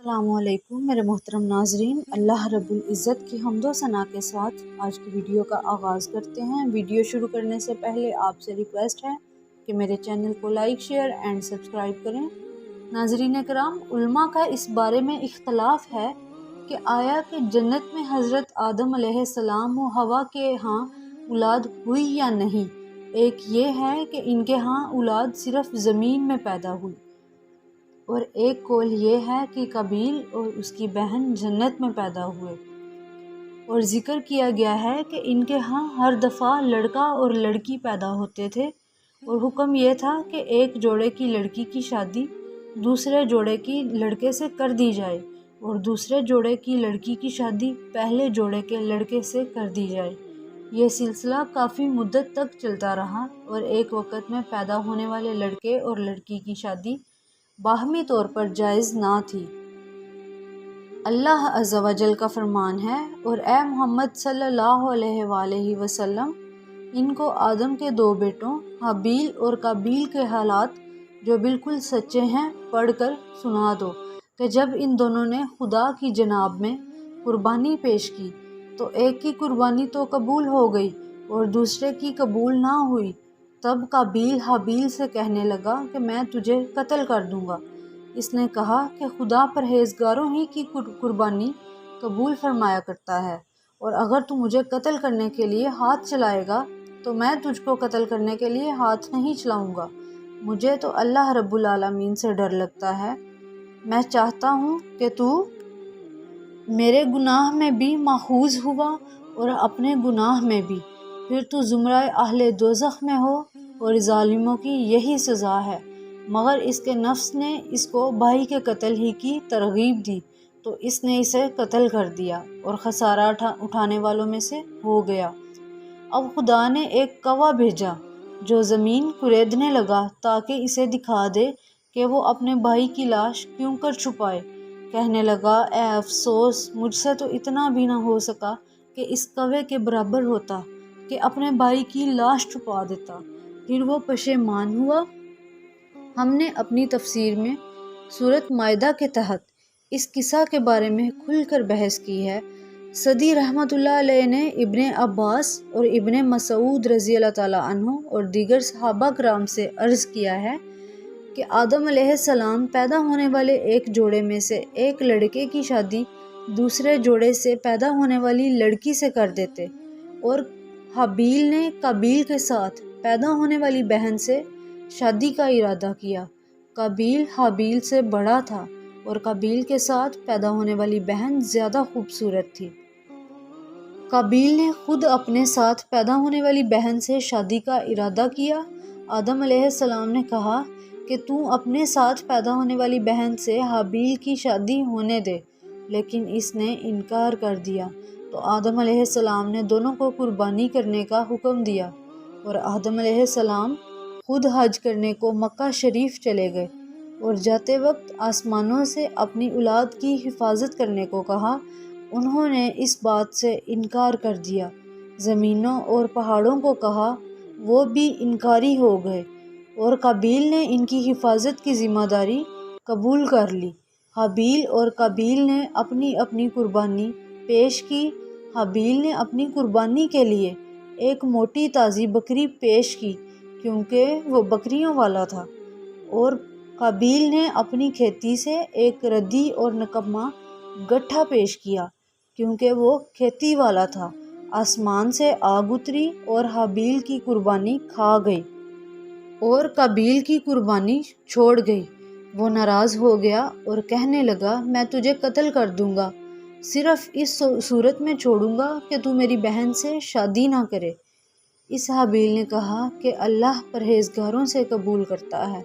السلام علیکم میرے محترم ناظرین، اللہ رب العزت کی حمد و ثنا کے ساتھ آج کی ویڈیو کا آغاز کرتے ہیں۔ ویڈیو شروع کرنے سے پہلے آپ سے ریکویسٹ ہے کہ میرے چینل کو لائک، شیئر اینڈ سبسکرائب کریں۔ ناظرین کرام، علماء کا اس بارے میں اختلاف ہے کہ آیا کہ جنت میں حضرت آدم علیہ السلام و حوا کے ہاں اولاد ہوئی یا نہیں۔ ایک یہ ہے کہ ان کے ہاں اولاد صرف زمین میں پیدا ہوئی، اور ایک قول یہ ہے کہ قابیل اور اس کی بہن جنت میں پیدا ہوئے، اور ذکر کیا گیا ہے کہ ان کے ہاں ہر دفعہ لڑکا اور لڑکی پیدا ہوتے تھے، اور حکم یہ تھا کہ ایک جوڑے کی لڑکی کی شادی دوسرے جوڑے کی لڑکے سے کر دی جائے، اور دوسرے جوڑے کی لڑکی کی شادی پہلے جوڑے کے لڑکے سے کر دی جائے۔ یہ سلسلہ کافی مدت تک چلتا رہا، اور ایک وقت میں پیدا ہونے والے لڑکے اور لڑکی کی شادی باہمی طور پر جائز نہ تھی۔ اللہ عز و جل کا فرمان ہے، اور اے محمد صلی اللہ علیہ وآلہ وسلم، ان کو آدم کے دو بیٹوں حابیل اور قابیل کے حالات جو بالکل سچے ہیں پڑھ کر سنا دو کہ جب ان دونوں نے خدا کی جناب میں قربانی پیش کی تو ایک کی قربانی تو قبول ہو گئی اور دوسرے کی قبول نہ ہوئی۔ تب قابیل حابیل سے کہنے لگا کہ میں تجھے قتل کر دوں گا۔ اس نے کہا کہ خدا پرہیزگاروں ہی کی قربانی قبول فرمایا کرتا ہے، اور اگر تو مجھے قتل کرنے کے لیے ہاتھ چلائے گا تو میں تجھ کو قتل کرنے کے لیے ہاتھ نہیں چلاؤں گا۔ مجھے تو اللہ رب العالمین سے ڈر لگتا ہے، میں چاہتا ہوں کہ تو میرے گناہ میں بھی ماخوذ ہوا اور اپنے گناہ میں بھی، پھر تو زمرہ اہل دوزخ میں ہو، اور ظالموں کی یہی سزا ہے۔ مگر اس کے نفس نے اس کو بھائی کے قتل ہی کی ترغیب دی تو اس نے اسے قتل کر دیا اور خسارہ اٹھانے والوں میں سے ہو گیا۔ اب خدا نے ایک کوا بھیجا جو زمین کریدنے لگا تاکہ اسے دکھا دے کہ وہ اپنے بھائی کی لاش کیوں کر چھپائے۔ کہنے لگا، اے افسوس، مجھ سے تو اتنا بھی نہ ہو سکا کہ اس کوے کے برابر ہوتا کہ اپنے بھائی کی لاش چھپا دیتا۔ پھر وہ پشیمان ہوا۔ ہم نے اپنی تفسیر میں سورۃ مائدہ کے تحت اس قصہ کے بارے میں کھل کر بحث کی ہے۔ سدی رحمۃ اللہ علیہ نے ابن عباس اور ابن مسعود رضی اللہ تعالیٰ عنہ اور دیگر صحابہ کرام سے عرض کیا ہے کہ آدم علیہ السلام پیدا ہونے والے ایک جوڑے میں سے ایک لڑکے کی شادی دوسرے جوڑے سے پیدا ہونے والی لڑکی سے کر دیتے، اور حابیل نے قابیل کے ساتھ پیدا ہونے والی بہن سے شادی کا ارادہ کیا۔ قابیل حابیل سے بڑا تھا اور قابیل کے ساتھ پیدا ہونے والی بہن زیادہ خوبصورت تھی۔ قابیل نے خود اپنے ساتھ پیدا ہونے والی بہن سے شادی کا ارادہ کیا۔ آدم علیہ السلام نے کہا کہ تو اپنے ساتھ پیدا ہونے والی بہن سے حابیل کی شادی ہونے دے، لیکن اس نے انکار کر دیا تو آدم علیہ السلام نے دونوں کو قربانی کرنے کا حکم دیا، اور آدم علیہ السلام خود حج کرنے کو مکہ شریف چلے گئے، اور جاتے وقت آسمانوں سے اپنی اولاد کی حفاظت کرنے کو کہا۔ انہوں نے اس بات سے انکار کر دیا۔ زمینوں اور پہاڑوں کو کہا، وہ بھی انکاری ہو گئے، اور قابیل نے ان کی حفاظت کی ذمہ داری قبول کر لی۔ حابیل اور قابیل نے اپنی اپنی قربانی پیش کی۔ حابیل نے اپنی قربانی کے لیے ایک موٹی تازی بکری پیش کی کیونکہ وہ بکریوں والا تھا، اور قابیل نے اپنی کھیتی سے ایک ردی اور نکما گٹھا پیش کیا کیونکہ وہ کھیتی والا تھا۔ آسمان سے آگ اتری اور حابیل کی قربانی کھا گئی، اور قابیل کی قربانی چھوڑ گئی۔ وہ ناراض ہو گیا اور کہنے لگا، میں تجھے قتل کر دوں گا، صرف اس صورت میں چھوڑوں گا کہ تو میری بہن سے شادی نہ کرے۔ اس حابیل نے کہا کہ اللہ پرہیزگاروں سے قبول کرتا ہے۔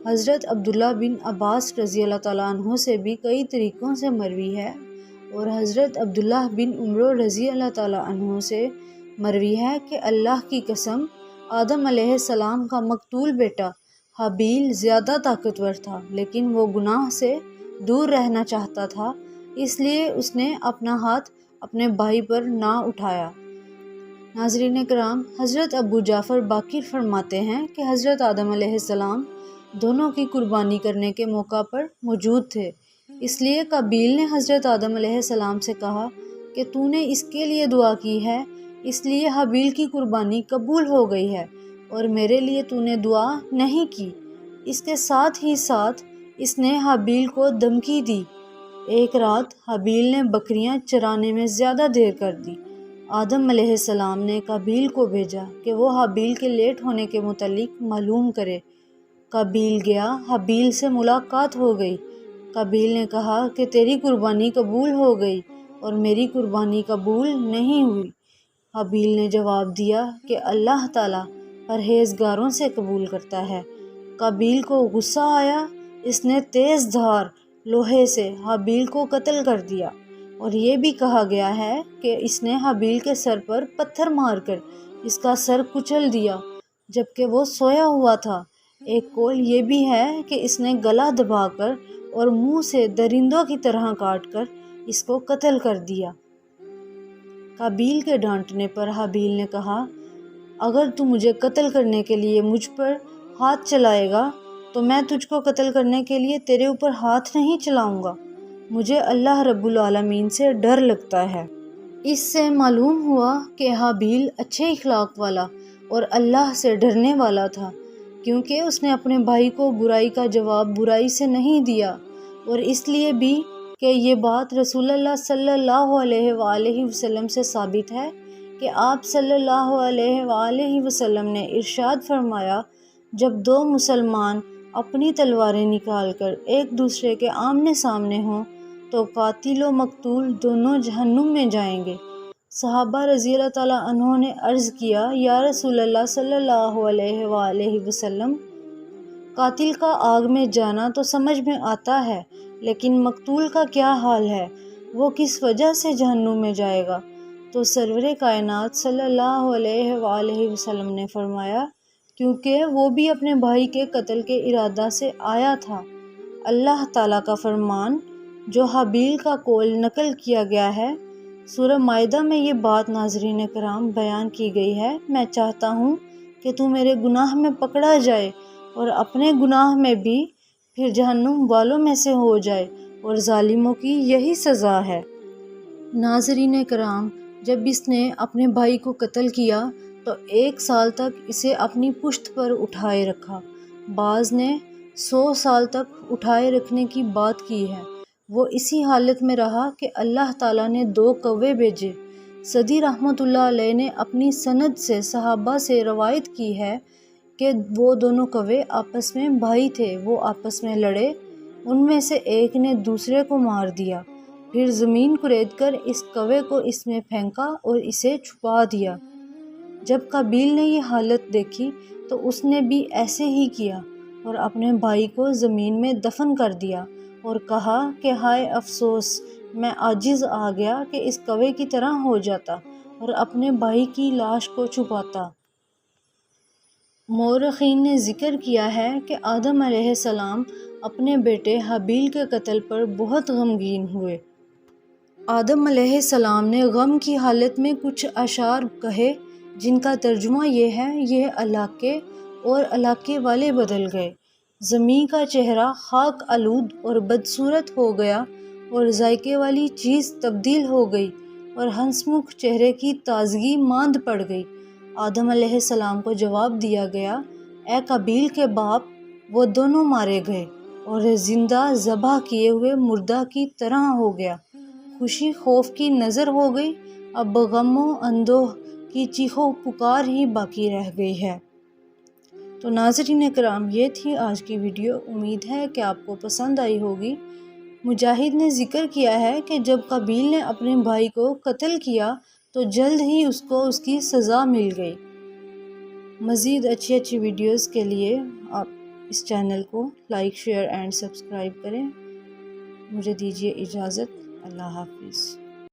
حضرت عبداللہ بن عباس رضی اللہ تعالیٰ عنہ سے بھی کئی طریقوں سے مروی ہے، اور حضرت عبداللہ بن عمر رضی اللہ تعالیٰ عنہ سے مروی ہے کہ اللہ کی قسم، آدم علیہ السلام کا مقتول بیٹا حابیل زیادہ طاقتور تھا، لیکن وہ گناہ سے دور رہنا چاہتا تھا، اس لیے اس نے اپنا ہاتھ اپنے بھائی پر نہ اٹھایا۔ ناظرین کرام، حضرت ابو جعفر باقر فرماتے ہیں کہ حضرت آدم علیہ السلام دونوں کی قربانی کرنے کے موقع پر موجود تھے، اس لیے قابیل نے حضرت آدم علیہ السلام سے کہا کہ تو نے اس کے لیے دعا کی ہے، اس لیے حابیل کی قربانی قبول ہو گئی ہے، اور میرے لیے تو نے دعا نہیں کی۔ اس کے ساتھ ہی ساتھ اس نے حابیل کو دھمکی دی۔ ایک رات حابیل نے بکریاں چرانے میں زیادہ دیر کر دی۔ آدم علیہ السلام نے قابیل کو بھیجا کہ وہ حابیل کے لیٹ ہونے کے متعلق معلوم کرے۔ قابیل گیا، حابیل سے ملاقات ہو گئی۔ قابیل نے کہا کہ تیری قربانی قبول ہو گئی اور میری قربانی قبول نہیں ہوئی۔ حابیل نے جواب دیا کہ اللہ تعالیٰ پرہیزگاروں سے قبول کرتا ہے۔ قابیل کو غصہ آیا، اس نے تیز دھار لوہے سے حابیل کو قتل کر دیا، اور یہ بھی کہا گیا ہے کہ اس نے حابیل کے سر پر پتھر مار کر اس کا سر کچل دیا جبکہ وہ سویا ہوا تھا۔ ایک قول یہ بھی ہے کہ اس نے گلا دبا کر اور منہ سے درندوں کی طرح کاٹ کر اس کو قتل کر دیا۔ قابیل کے ڈانٹنے پر حابیل نے کہا، اگر تو مجھے قتل کرنے کے لیے مجھ پر ہاتھ چلائے گا تو میں تجھ کو قتل کرنے کے لیے تیرے اوپر ہاتھ نہیں چلاؤں گا۔ مجھے اللہ رب العالمین سے ڈر لگتا ہے۔ اس سے معلوم ہوا کہ حابیل اچھے اخلاق والا اور اللہ سے ڈرنے والا تھا، کیونکہ اس نے اپنے بھائی کو برائی کا جواب برائی سے نہیں دیا، اور اس لیے بھی کہ یہ بات رسول اللہ صلی اللہ علیہ وآلہ وسلم سے ثابت ہے کہ آپ صلی اللہ علیہ وآلہ وسلم نے ارشاد فرمایا، جب دو مسلمان اپنی تلواریں نکال کر ایک دوسرے کے آمنے سامنے ہوں تو قاتل و مقتول دونوں جہنم میں جائیں گے۔ صحابہ رضی اللہ تعالیٰ عنہ نے عرض کیا، یا رسول اللہ صلی اللہ علیہ وآلہ وسلم، قاتل کا آگ میں جانا تو سمجھ میں آتا ہے، لیکن مقتول کا کیا حال ہے، وہ کس وجہ سے جہنم میں جائے گا؟ تو سرور کائنات صلی اللہ علیہ وآلہ وسلم نے فرمایا، کیونکہ وہ بھی اپنے بھائی کے قتل کے ارادہ سے آیا تھا۔ اللہ تعالیٰ کا فرمان جو حابیل کا قول نقل کیا گیا ہے، سورہ مائدہ میں یہ بات ناظرین کرام بیان کی گئی ہے، میں چاہتا ہوں کہ تو میرے گناہ میں پکڑا جائے اور اپنے گناہ میں بھی پھر جہنم والوں میں سے ہو جائے، اور ظالموں کی یہی سزا ہے۔ ناظرین کرام، جب اس نے اپنے بھائی کو قتل کیا تو 1 سال تک اسے اپنی پشت پر اٹھائے رکھا۔ بعض نے 100 سال تک اٹھائے رکھنے کی بات کی ہے۔ وہ اسی حالت میں رہا کہ اللہ تعالیٰ نے 2 کوے بھیجے۔ صدی رحمۃ اللہ علیہ نے اپنی سند سے صحابہ سے روایت کی ہے کہ وہ دونوں کوے آپس میں بھائی تھے، وہ آپس میں لڑے، ان میں سے ایک نے دوسرے کو مار دیا، پھر زمین کھرید کر اس کوے کو اس میں پھینکا اور اسے چھپا دیا۔ جب قابیل نے یہ حالت دیکھی تو اس نے بھی ایسے ہی کیا اور اپنے بھائی کو زمین میں دفن کر دیا اور کہا کہ ہائے افسوس، میں عاجز آ گیا کہ اس کوے کی طرح ہو جاتا اور اپنے بھائی کی لاش کو چھپاتا۔ مورخین نے ذکر کیا ہے کہ آدم علیہ السلام اپنے بیٹے حابیل کے قتل پر بہت غمگین ہوئے۔ آدم علیہ السلام نے غم کی حالت میں کچھ اشعار کہے جن کا ترجمہ یہ ہے، یہ علاقے اور علاقے والے بدل گئے، زمیں کا چہرہ خاک آلود اور بدصورت ہو گیا اور ذائقے والی چیز تبدیل ہو گئی اور ہنسمکھ چہرے کی تازگی ماند پڑ گئی۔ آدم علیہ السلام کو جواب دیا گیا، اے قابیل کے باپ، وہ دونوں مارے گئے اور زندہ ذبح کیے ہوئے مردہ کی طرح ہو گیا۔ خوشی خوف کی نظر ہو گئی، اب غم و اندوہ کی چیخو پکار ہی باقی رہ گئی ہے۔ تو ناظرین کرام، یہ تھی آج کی ویڈیو، امید ہے کہ آپ کو پسند آئی ہوگی۔ مجاہد نے ذکر کیا ہے کہ جب قابیل نے اپنے بھائی کو قتل کیا تو جلد ہی اس کو اس کی سزا مل گئی۔ مزید اچھی ویڈیوز کے لیے آپ اس چینل کو لائک، شیئر اینڈ سبسکرائب کریں۔ مجھے دیجیے اجازت، اللہ حافظ۔